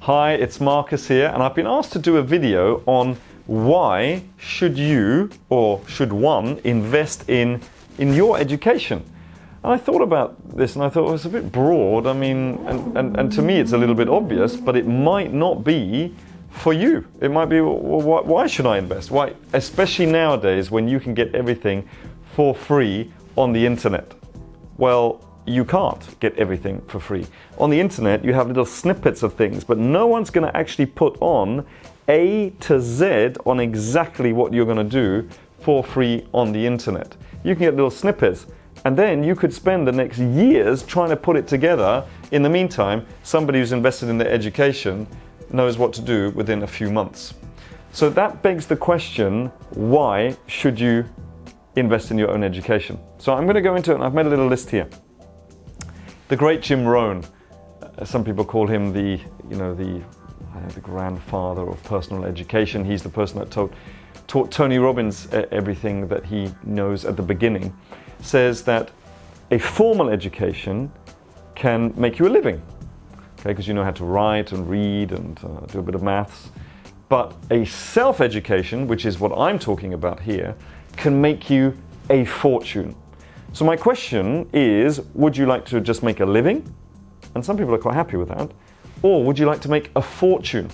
Hi, it's Marcus here, and I've been asked to do a video on why should you or should one invest in your education. And I thought about this and I thought it was a bit broad. I mean, and to me it's a little bit obvious, but it might not be for you. It might be, well, why should I invest? Why, especially nowadays when you can get everything for free on the internet? Well, you can't get everything for free. On the internet, you have little snippets of things, but no one's going to actually put on A to Z on exactly what you're going to do for free on the internet. You can get little snippets, and then you could spend the next years trying to put it together. In the meantime, somebody who's invested in their education knows what to do within a few months. So that begs the question, why should you invest in your own education? So I'm going to go into it, and I've made a little list here. The great Jim Rohn, some people call him the grandfather of personal education. He's the person that taught Tony Robbins everything that he knows at the beginning. Says that a formal education can make you a living, okay, because you know how to write and read and do a bit of maths. But a self-education, which is what I'm talking about here, can make you a fortune. So my question is, would you like to just make a living? And some people are quite happy with that. Or would you like to make a fortune?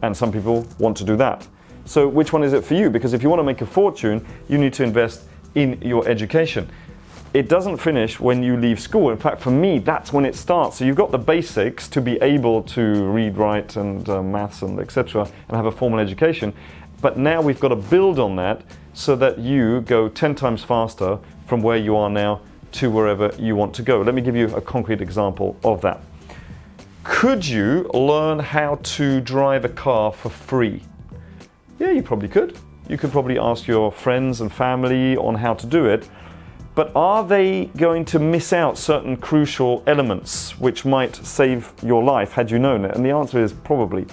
And some people want to do that. So which one is it for you? Because if you want to make a fortune, you need to invest in your education. It doesn't finish when you leave school. In fact, for me, that's when it starts. So you've got the basics to be able to read, write, and maths, and etc., and have a formal education. But now we've got to build on that so that you go 10 times faster from where you are now to wherever you want to go. Let me give you a concrete example of that. Could you learn how to drive a car for free? Yeah, you probably could. You could probably ask your friends and family on how to do it. But are they going to miss out certain crucial elements which might save your life had you known it? And the answer is probably.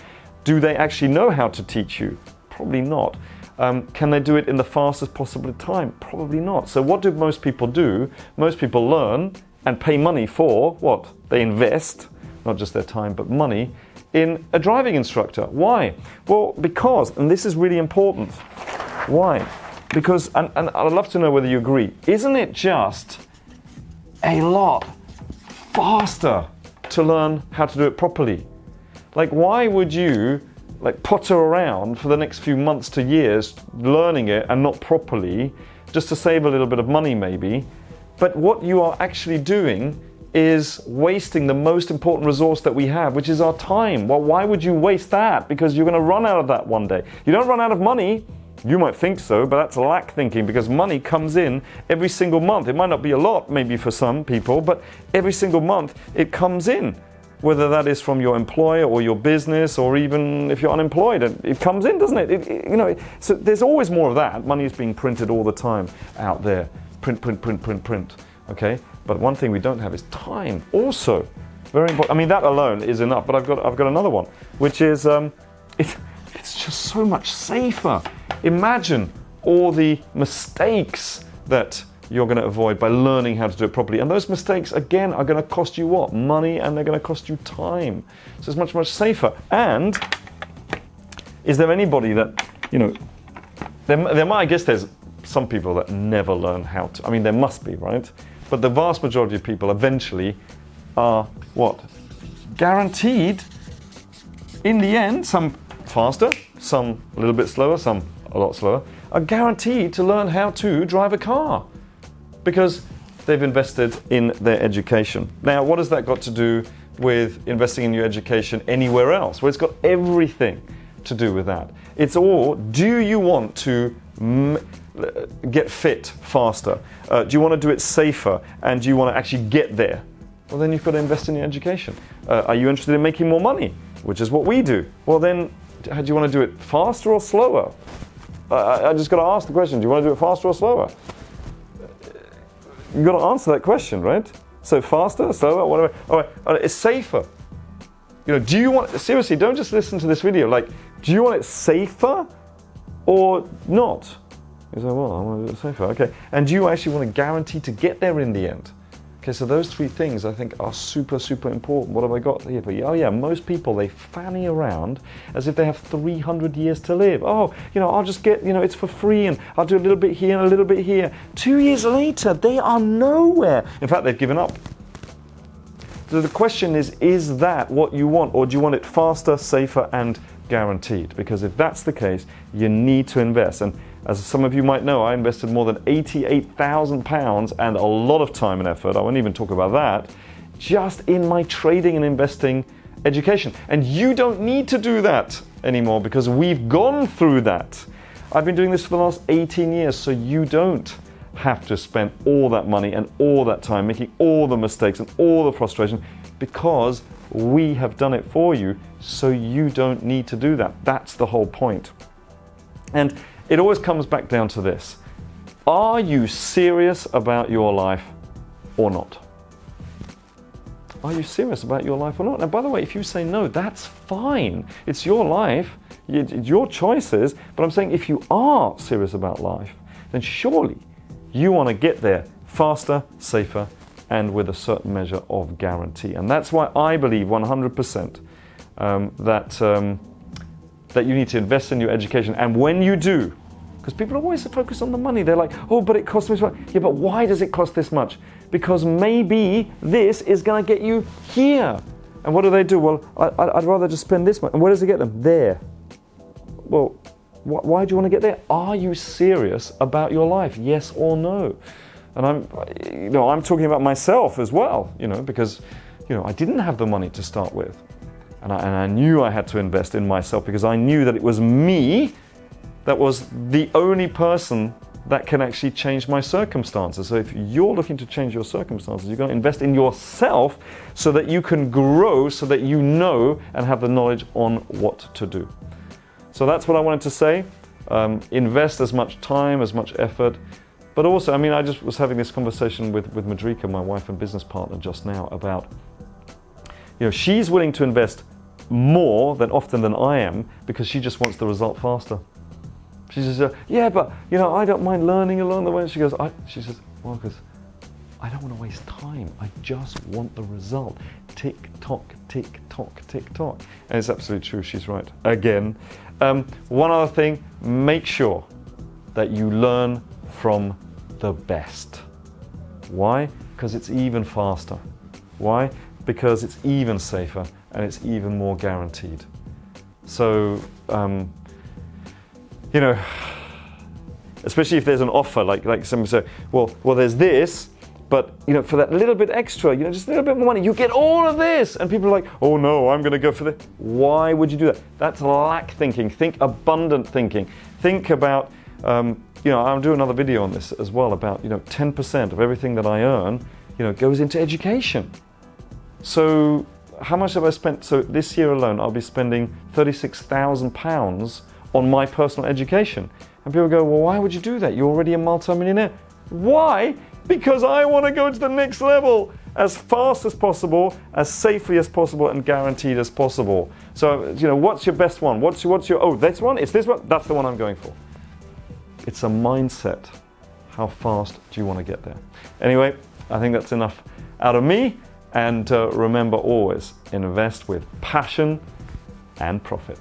Do they actually know how to teach you? Probably not. Can they do it in the fastest possible time? Probably not. So what do most people do? Most people learn and pay money for what? They invest, not just their time, but money, in a driving instructor. Why? Well, because, and this is really important. Why? Because, and I'd love to know whether you agree, isn't it just a lot faster to learn how to do it properly? Like, why would you potter around for the next few months to years learning it and not properly, just to save a little bit of money maybe? But what you are actually doing is wasting the most important resource that we have, which is our time. Well, why would you waste that? Because you're going to run out of that one day. You don't run out of money. You might think so, but that's lack thinking, because money comes in every single month. It might not be a lot maybe for some people, but every single month it comes in. Whether that is from your employer or your business, or even if you're unemployed, it comes in, doesn't it? So there's always more of that. Money is being printed all the time out there. Print, print, print, print, print. Okay? But one thing we don't have is time. Also, very important. I mean, that alone is enough. But I've got another one, which is it's just so much safer. Imagine all the mistakes that you're going to avoid by learning how to do it properly. And those mistakes, again, are going to cost you what? Money, and they're going to cost you time. So it's much, much safer. And is there anybody that, I guess there's some people that never learn how to. I mean, there must be, right? But the vast majority of people eventually are what? Guaranteed, in the end, some faster, some a little bit slower, some a lot slower, are guaranteed to learn how to drive a car, because they've invested in their education. Now, what has that got to do with investing in your education anywhere else? Well, it's got everything to do with that. It's all, do you want to get fit faster? Do you want to do it safer? And do you want to actually get there? Well, then you've got to invest in your education. Are you interested in making more money? Which is what we do. Well, then, do you want to do it faster or slower? I just got to ask the question, do you want to do it faster or slower? You've got to answer that question, right? So faster, slower, whatever. All right, it's safer. Do you want, seriously, don't just listen to this video. Do you want it safer or not? You say, well, I want to do it safer. Okay. And do you actually want to guarantee to get there in the end? Okay, so those three things I think are super, super important. What have I got here for you? Oh yeah, most people, they fanny around as if they have 300 years to live. Oh, I'll just get, it's for free and I'll do a little bit here and a little bit here. 2 years later, they are nowhere. In fact, they've given up. So the question is that what you want, or do you want it faster, safer, and guaranteed? Because if that's the case, you need to invest. And as some of you might know, I invested more than £88,000 and a lot of time and effort, I won't even talk about that, just in my trading and investing education. And you don't need to do that anymore because we've gone through that. I've been doing this for the last 18 years, so you don't have to spend all that money and all that time making all the mistakes and all the frustration, because we have done it for you, so you don't need to do that. That's the whole point. And it always comes back down to this. Are you serious about your life or not? Are you serious about your life or not? And by the way, if you say no, that's fine. It's your life, it's your choices. But I'm saying if you are serious about life, then surely you want to get there faster, safer, and with a certain measure of guarantee. And that's why I believe 100% that you need to invest in your education. And when you do, because people always focus on the money, they're like, oh, but it costs this much. Yeah, but why does it cost this much? Because maybe this is going to get you here. And what do? Well, I'd rather just spend this much. And where does it get them? There. Well, why do you want to get there? Are you serious about your life? Yes or no? And I'm talking about myself as well, because, I didn't have the money to start with. And I knew I had to invest in myself because I knew that it was me that was the only person that can actually change my circumstances. So if you're looking to change your circumstances, you're going to invest in yourself so that you can grow, so that you know and have the knowledge on what to do. So that's what I wanted to say. Invest as much time, as much effort. But also, I just was having this conversation with Madrika, my wife and business partner, just now about, she's willing to invest more often than I am because she just wants the result faster. She says, yeah, but, I don't mind learning along the way. And she says, well, because I don't want to waste time. I just want the result. Tick tock, tick tock, tick tock. And it's absolutely true. She's right. Again, one other thing, make sure that you learn from the best. Why? Because it's even faster. Why? Because it's even safer and it's even more guaranteed. So, especially if there's an offer, like somebody say, well, there's this, but for that little bit extra, just a little bit more money, you get all of this. And people are like, oh no, I'm going to go for this. Why would you do that? That's lack thinking. Think abundant thinking. Think about, I'll do another video on this as well about, 10% of everything that I earn, goes into education. So how much have I spent? So this year alone, I'll be spending £36,000 on my personal education. And people go, well, why would you do that? You're already a multimillionaire. Why? Because I want to go to the next level as fast as possible, as safely as possible, and guaranteed as possible. So, what's your best one? What's your, oh, this one? It's this one? That's the one I'm going for. It's a mindset. How fast do you want to get there? Anyway, I think that's enough out of me. And remember always, invest with passion and profit.